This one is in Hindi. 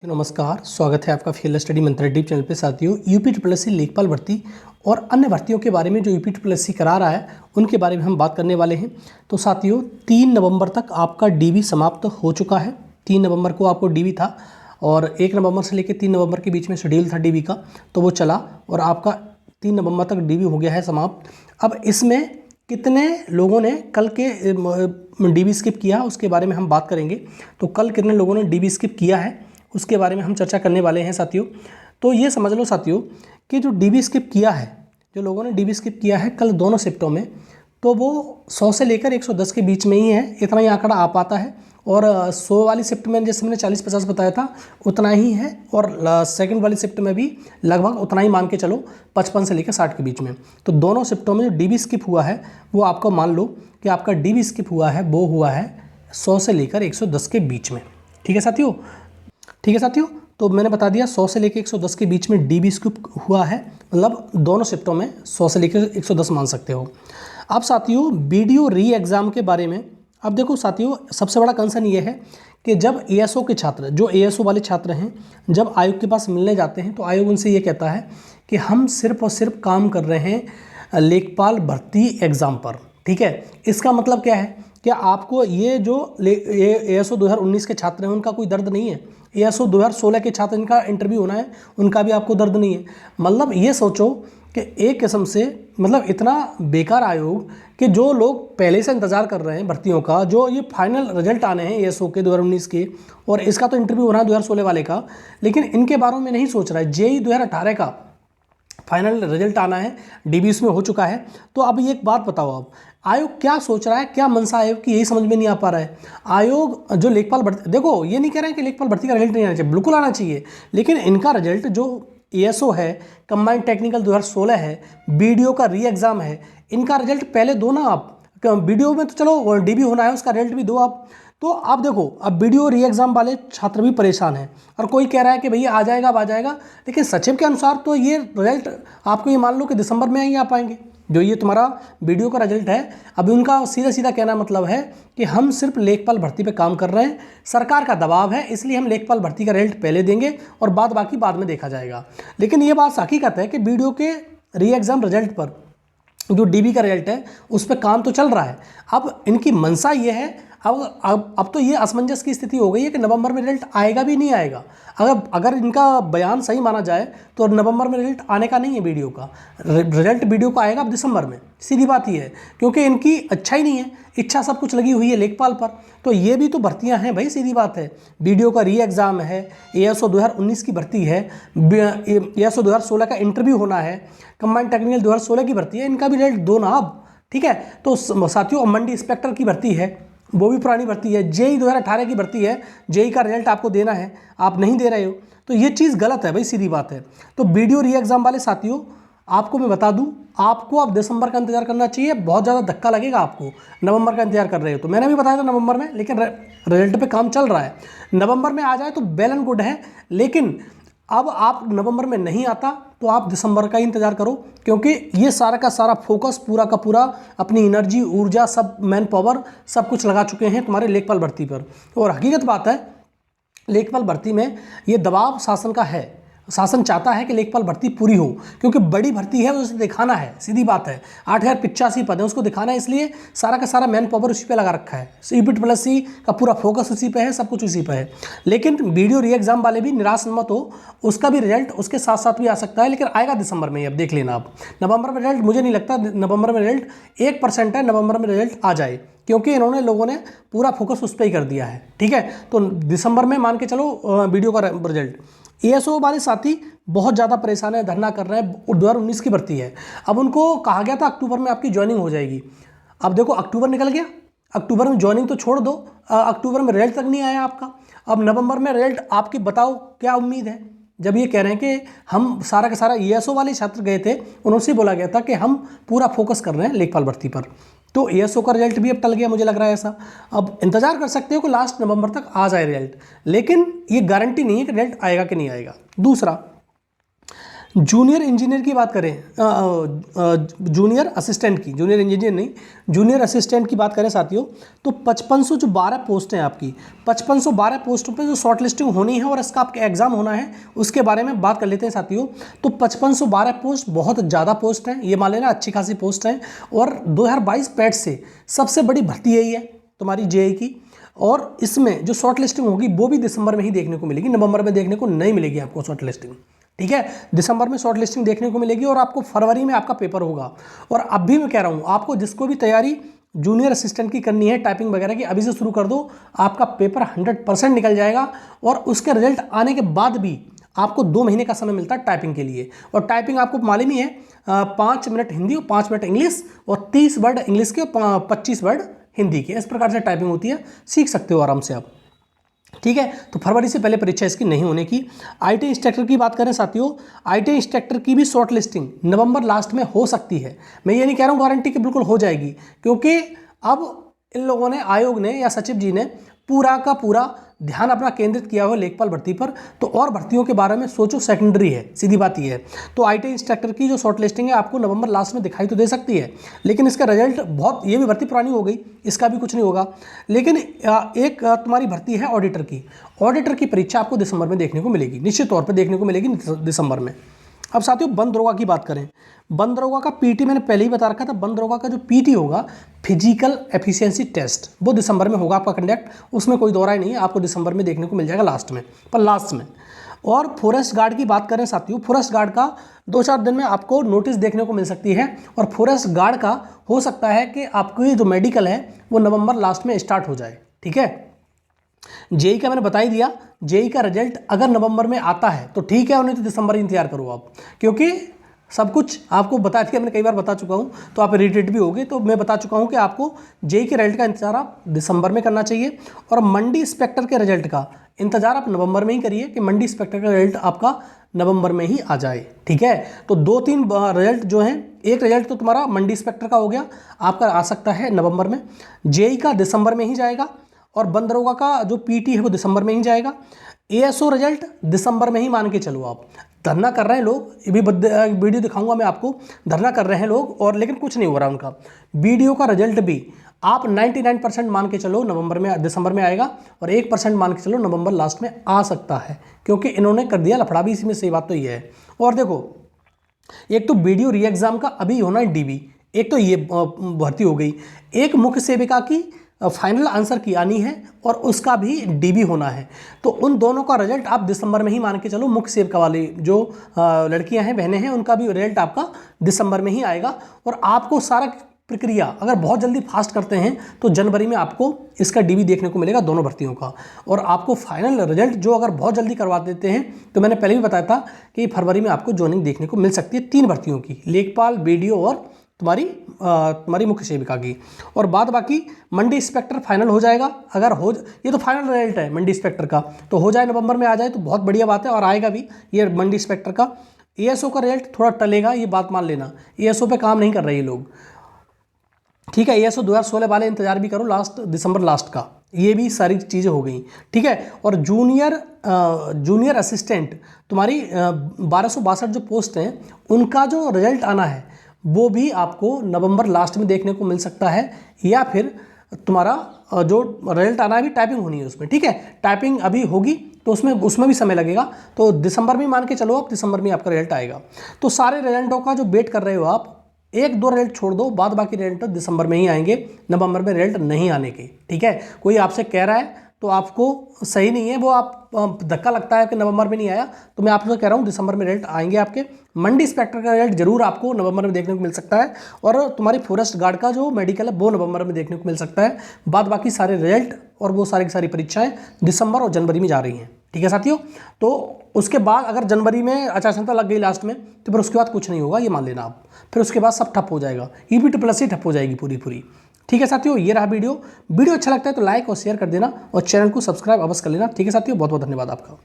नमस्कार, स्वागत है आपका फील्ड स्टडी मंत्र यूट्यूब चैनल पे। साथियों, यूपी ट्रिपल लेखपाल भर्ती और अन्य भर्तियों के बारे में जो यूपी ट्रिपल करा रहा है उनके बारे में हम बात करने वाले हैं। तो साथियों, 3 नवंबर तक आपका डीबी समाप्त हो चुका है। 3 नवंबर को आपको डीबी था और 1 नवंबर से लेकर 3 नवंबर के बीच में शेड्यूल था डीबी का, तो वो चला और आपका 3 नवंबर तक डीबी हो गया है समाप्त। अब इसमें कितने लोगों ने कल के डीबी स्किप किया उसके बारे में हम बात करेंगे। तो कल कितने लोगों ने डीबी स्किप किया है उसके बारे में हम चर्चा करने वाले हैं साथियों। तो ये समझ लो साथियों कि जो डीबी स्किप किया है, जो लोगों ने डीबी स्किप किया है कल दोनों शिफ्टों में, तो वो 100 से लेकर 110 के बीच में ही है, इतना ही आंकड़ा आ पाता है। और 100 वाली शिफ्ट में जैसे मैंने 40-50 बताया था उतना ही है, और सेकंड वाली शिफ्ट में भी लगभग उतना ही मान के चलो, 55 से लेकर 60 के बीच में। तो दोनों शिफ्टों में जो डीबी स्किप हुआ है वो आपको मान लो कि आपका डीबी स्किप हुआ है वो हुआ है 100 से लेकर 110 के बीच में। ठीक है साथियों, ठीक है साथियों। तो मैंने बता दिया 100 से लेकर 110 के बीच में डीबी स्किप हुआ है, मतलब दोनों शिफ्टों में 100 से लेकर 110 मान सकते हो। अब साथियों, वीडियो री एग्ज़ाम के बारे में अब देखो साथियों, सबसे बड़ा कंसर्न ये है कि जब एएसओ के छात्र, जो एएसओ वाले छात्र हैं, जब आयोग के पास मिलने जाते हैं तो आयोग उनसे ये कहता है कि हम सिर्फ और सिर्फ काम कर रहे हैं लेखपाल भर्ती एग्ज़ाम पर। ठीक है, इसका मतलब क्या है? क्या आपको ये जो एएसओ 2019 के छात्र हैं उनका कोई दर्द नहीं है? एएसओ 2016 के छात्र इनका इंटरव्यू होना है, उनका भी आपको दर्द नहीं है? मतलब ये सोचो कि एक किस्म से मतलब इतना बेकार आयोग कि जो लोग पहले से इंतज़ार कर रहे हैं भर्तियों का, जो ये फाइनल रिजल्ट आने हैं एएसओ के 2019 के, और इसका तो इंटरव्यू हो रहा है 2016 वाले का, लेकिन इनके बारे में नहीं सोच रहा है। जेईई 2018 का फाइनल रिजल्ट आना है, डीबी इसमें हो चुका है। तो अब ये एक बात बताओ, अब आयोग क्या सोच रहा है, क्या मनसा आयोग की, यही समझ में नहीं आ पा रहा है। आयोग जो लेखपाल भर्ती, देखो ये नहीं कह रहे हैं कि लेखपाल भर्ती का रिजल्ट नहीं आना चाहिए, बिल्कुल आना चाहिए, लेकिन इनका रिजल्ट जो एएसओ है, कंबाइंड टेक्निकल 2016 है, बीडीओ का री एग्ज़ाम है, इनका रिजल्ट पहले दो ना आप। बीडीओ में तो चलो डीबी होना है, उसका रिजल्ट भी दो आप। तो आप देखो, अब वीडियो री एग्ज़ाम वाले छात्र भी परेशान हैं, और कोई कह रहा है कि भैया आ जाएगा, अब आ जाएगा, लेकिन सचिव के अनुसार तो ये रिजल्ट आपको ये मान लो कि दिसंबर में ही आ पाएंगे। जो ये तुम्हारा वीडियो का रिजल्ट है, अभी उनका सीधा सीधा कहना मतलब है कि हम सिर्फ लेखपाल भर्ती पे काम कर रहे हैं, सरकार का दबाव है, इसलिए हम लेखपाल भर्ती का रिजल्ट पहले देंगे और बाकी बाद में देखा जाएगा। लेकिन ये बात हकीकत है कि वीडियो के री एग्ज़ाम रिजल्ट पर जो डीबी का रिजल्ट है उस पर काम तो चल रहा है। अब इनकी मंशा ये है, अब तो ये असमंजस की स्थिति हो गई है कि नवंबर में रिजल्ट आएगा भी नहीं आएगा। अगर इनका बयान सही माना जाए तो नवंबर में रिजल्ट आने का नहीं है, वीडियो का रिजल्ट वीडियो का आएगा अब दिसंबर में। सीधी बात ये है, क्योंकि इनकी अच्छा ही नहीं है, इच्छा सब कुछ लगी हुई है लेखपाल पर। तो ये भी तो भर्तियां हैं भाई, सीधी बात है। वीडियो का री एग्ज़ाम है, एएसओ 2019 की भर्ती है, एएसओ 2016 का इंटरव्यू होना है, कंबाइंड टेक्निकल 2016 की भर्ती है, इनका भी रिजल्ट दो ना अब। ठीक है, तो साथियों, मंडी इंस्पेक्टर की भर्ती है, वो भी पुरानी भर्ती है, जेईई 2018 की भर्ती है, जेईई का रिजल्ट आपको देना है, आप नहीं दे रहे हो, तो ये चीज़ गलत है भाई, सीधी बात है। तो वीडियो री एग्ज़ाम वाले साथियों, आपको मैं बता दूं, आपको अब दिसंबर का इंतजार करना चाहिए, बहुत ज़्यादा धक्का लगेगा आपको। नवंबर का इंतजार कर रहे हो तो मैंने भी बताया था नवंबर में, लेकिन रिजल्ट पे काम चल रहा है। नवंबर में आ जाए तो वेल एंड गुड है, लेकिन अब आप नवंबर में नहीं आता तो आप दिसंबर का ही इंतज़ार करो, क्योंकि ये सारा का सारा फोकस, पूरा का पूरा अपनी एनर्जी, ऊर्जा, सब मैन पावर सब कुछ लगा चुके हैं तुम्हारे लेखपाल भर्ती पर। और हकीकत बात है, लेखपाल भर्ती में ये दबाव शासन का है, शासन चाहता है कि लेखपाल भर्ती पूरी हो, क्योंकि बड़ी भर्ती है, उसे दिखाना है, सीधी बात है। 8085 पद है, उसको दिखाना है, इसलिए सारा का सारा मैन पावर उसी पे लगा रखा है। यूपी ट्रिपल एससी का पूरा फोकस उसी पे है, सब कुछ उसी पे है। लेकिन वीडियो री एग्ज़ाम वाले भी निराश मत हो, उसका भी रिजल्ट उसके साथ साथ भी आ सकता है, लेकिन आएगा दिसंबर में ही। अब देख लेना, आप नवंबर में रिजल्ट, मुझे नहीं लगता नवंबर में रिजल्ट 1% है नवंबर में रिजल्ट आ जाए, क्योंकि इन्होंने लोगों ने पूरा फोकस उस पर ही कर दिया है। ठीक है, तो दिसंबर में मान के चलो वीडियो का रिजल्ट। एएसओ वाले साथी बहुत ज़्यादा परेशान है, धरना कर रहे हैं, 2019 की भर्ती है। अब उनको कहा गया था अक्टूबर में आपकी ज्वाइनिंग हो जाएगी, अब देखो अक्टूबर निकल गया, अक्टूबर में ज्वाइनिंग तो छोड़ दो, अक्टूबर में रिजल्ट तक नहीं आया आपका। अब नवंबर में रिजल्ट आपकी, बताओ क्या उम्मीद है? जब ये कह रहे हैं कि हम सारा का सारा, एएसओ वाले छात्र गए थे, उनसे बोला गया था कि हम पूरा फोकस कर रहे हैं लेखपाल भर्ती पर, तो एएसओ का रिजल्ट भी अब टल गया, मुझे लग रहा है ऐसा। अब इंतजार कर सकते हो कि लास्ट नवंबर तक आ जाए रिजल्ट, लेकिन ये गारंटी नहीं है कि रिजल्ट आएगा कि नहीं आएगा। दूसरा, जूनियर इंजीनियर की बात करें, जूनियर असिस्टेंट की, जूनियर इंजीनियर नहीं, जूनियर असिस्टेंट की बात करें साथियों, तो 5512 पोस्ट हैं आपकी। 5512 पोस्टों पे जो शॉर्ट लिस्टिंग होनी है और इसका आपका एग्जाम होना है, उसके बारे में बात कर लेते हैं साथियों। तो 5512 पोस्ट बहुत ज़्यादा पोस्ट हैं, ये मान लेना अच्छी खासी पोस्ट हैं। और 2022 पैट से सबसे बड़ी भर्ती यही है तुम्हारी जेईई की। और इसमें जो शॉर्ट लिस्टिंग होगी वो भी दिसंबर में ही देखने को मिलेगी, नवंबर में देखने को नहीं मिलेगी आपको शॉर्ट लिस्टिंग। ठीक है, दिसंबर में शॉर्ट लिस्टिंग देखने को मिलेगी और आपको फरवरी में आपका पेपर होगा। और अब भी मैं कह रहा हूँ आपको, जिसको भी तैयारी जूनियर असिस्टेंट की करनी है टाइपिंग वगैरह की, अभी से शुरू कर दो, आपका पेपर 100% निकल जाएगा। और उसके रिजल्ट आने के बाद भी आपको 2 महीने का समय मिलता है टाइपिंग के लिए। और टाइपिंग आपको मालूम ही है, 5 मिनट हिंदी और 5 मिनट इंग्लिश, और 30 वर्ड इंग्लिश के और 25 वर्ड हिंदी के, इस प्रकार से टाइपिंग होती है, सीख सकते हो आराम से आप। ठीक है, तो फरवरी से पहले परीक्षा इसकी नहीं होने की। आईटी इंस्ट्रक्टर की बात करें साथियों, आईटी इंस्ट्रक्टर की भी शॉर्ट लिस्टिंग नवंबर लास्ट में हो सकती है। मैं ये नहीं कह रहा हूँ गारंटी कि बिल्कुल हो जाएगी, क्योंकि अब इन लोगों ने, आयोग ने या सचिव जी ने पूरा का पूरा ध्यान अपना केंद्रित किया हुआ लेखपाल भर्ती पर। तो और भर्तियों के बारे में सोचो, सेकेंडरी है, सीधी बात ये है। तो आईटी इंस्ट्रक्टर की जो शॉर्ट लिस्टिंग है आपको नवंबर लास्ट में दिखाई तो दे सकती है, लेकिन इसका रिजल्ट बहुत, ये भी भर्ती पुरानी हो गई, इसका भी कुछ नहीं होगा। लेकिन एक तुम्हारी भर्ती है ऑडिटर की, ऑडिटर की परीक्षा आपको दिसंबर में देखने को मिलेगी, निश्चित तौर पर देखने को मिलेगी दिसंबर में। अब साथियों बंद दरोगा की बात करें, बंद दरोगा का पीटी मैंने पहले ही बता रखा था। बंद दरोगा का जो पीटी होगा, फिजिकल एफिशिएंसी टेस्ट, वो दिसंबर में होगा आपका कंडक्ट, उसमें कोई दो राय नहीं है, आपको दिसंबर में देखने को मिल जाएगा लास्ट में। और फॉरेस्ट गार्ड की बात करें साथियों, फॉरेस्ट गार्ड का 2-4 दिन में आपको नोटिस देखने को मिल सकती है। और फॉरेस्ट गार्ड का हो सकता है कि आपकी जो मेडिकल है वो नवंबर लास्ट में स्टार्ट हो जाए। ठीक है, जेई का मैंने बता ही दिया, जेई का रिजल्ट अगर नवंबर में आता है तो ठीक है, और नहीं तो दिसंबर ही इंतजार करो आप, क्योंकि सब कुछ आपको बता दिया, मैंने कई बार बता चुका हूँ, तो आप इरिटेट भी होगे। तो मैं बता चुका हूँ कि आपको जेई के रिजल्ट का इंतजार आप दिसंबर में करना चाहिए, और मंडी इंस्पेक्टर के रिजल्ट का इंतजार आप नवंबर में ही करिए कि मंडी इंस्पेक्टर का रिजल्ट आपका नवंबर में ही आ जाए। ठीक है, तो 2-3 रिजल्ट जो हैं, एक रिजल्ट तो तुम्हारा मंडी इंस्पेक्टर का हो गया, आपका आ सकता है नवंबर में, जेई का दिसंबर में ही जाएगा, और बंद दरोगा का जो पीटी है वो दिसंबर में ही जाएगा। एएसओ रिजल्ट दिसंबर में ही मान के चलो आप। धरना कर रहे हैं लोग, ये भी वीडियो दिखाऊंगा मैं आपको, धरना कर रहे हैं लोग, और लेकिन कुछ नहीं हो रहा उनका। बीडीओ का रिजल्ट भी आप 99% मान के चलो नवंबर में, दिसंबर में आएगा, और 1% मान के चलो नवंबर लास्ट में आ सकता है, क्योंकि इन्होंने कर दिया लफड़ा भी इसी में, सही बात तो ये है। और देखो, एक तो बीडीओ री एग्जाम का अभी होना है डीबी, एक तो ये भर्ती हो गई, एक मुख्य सेविका की फाइनल आंसर की आनी है, और उसका भी डीबी होना है। तो उन दोनों का रिजल्ट आप दिसंबर में ही मान के चलो। मुख्य सेविका वाली जो लड़कियां हैं, बहनें हैं, उनका भी रिजल्ट आपका दिसंबर में ही आएगा। और आपको सारा प्रक्रिया अगर बहुत जल्दी फास्ट करते हैं तो जनवरी में आपको इसका डीबी देखने को मिलेगा, दोनों भर्तियों का। और आपको फाइनल रिजल्ट जो अगर बहुत जल्दी करवा देते हैं, तो मैंने पहले भी बताया था कि फरवरी में आपको ज्वाइनिंग देखने को मिल सकती है 3 भर्तियों की, लेखपाल, बीडीओ और तुम्हारी मुख्य सेविका की। और बाद बाकी मंडी इंस्पेक्टर फाइनल हो जाएगा, अगर हो, ये तो फाइनल रिजल्ट है मंडी इंस्पेक्टर का, तो हो जाए नवंबर में आ जाए तो बहुत बढ़िया बात है, और आएगा भी ये मंडी इंस्पेक्टर का। एएसओ का रिजल्ट थोड़ा टलेगा, ये बात मान लेना, एएसओ पे काम नहीं कर रहे ये लोग। ठीक है, एएसओ 2016 वाले इंतजार भी करो, लास्ट दिसंबर लास्ट का, ये भी सारी चीज़ें हो गई। ठीक है, और जूनियर असिस्टेंट तुम्हारी 1262 जो पोस्ट हैं, उनका जो रिजल्ट आना है वो भी आपको नवंबर लास्ट में देखने को मिल सकता है, या फिर तुम्हारा जो रिजल्ट आना है भी टाइपिंग होनी है उसमें। ठीक है, टाइपिंग अभी होगी तो उसमें भी समय लगेगा, तो दिसंबर में मान के चलो आप, दिसंबर में आपका रिजल्ट आएगा। तो सारे रिजल्टों का जो वेट कर रहे हो आप, 1-2 रिजल्ट छोड़ दो, बाद बाकी रिजल्ट दिसंबर में ही आएंगे, नवंबर में रिजल्ट नहीं आने के। ठीक है, कोई आपसे कह रहा है तो आपको सही नहीं है, वो आप धक्का लगता है कि नवंबर में नहीं आया, तो मैं आपसे कह रहा हूँ दिसंबर में रिजल्ट आएंगे आपके। मंडी इंस्पेक्टर का रिजल्ट जरूर आपको नवंबर में देखने को मिल सकता है, और तुम्हारी फॉरेस्ट गार्ड का जो मेडिकल है वो नवंबर में देखने को मिल सकता है। बाद बाकी सारे रिजल्ट और वो सारी की सारी परीक्षाएं दिसंबर और जनवरी में जा रही हैं। ठीक है साथियों, तो उसके बाद अगर जनवरी में आचार संहिता लग गई लास्ट में, तो फिर उसके बाद कुछ नहीं होगा, ये मान लेना आप, फिर उसके बाद सब ठप हो जाएगा, यूपी ही ठप हो जाएगी पूरी। ठीक है साथियों, ये रहा वीडियो अच्छा लगता है तो लाइक और शेयर कर देना, और चैनल को सब्सक्राइब अवश्य कर लेना। ठीक है साथियों, बहुत बहुत धन्यवाद आपका।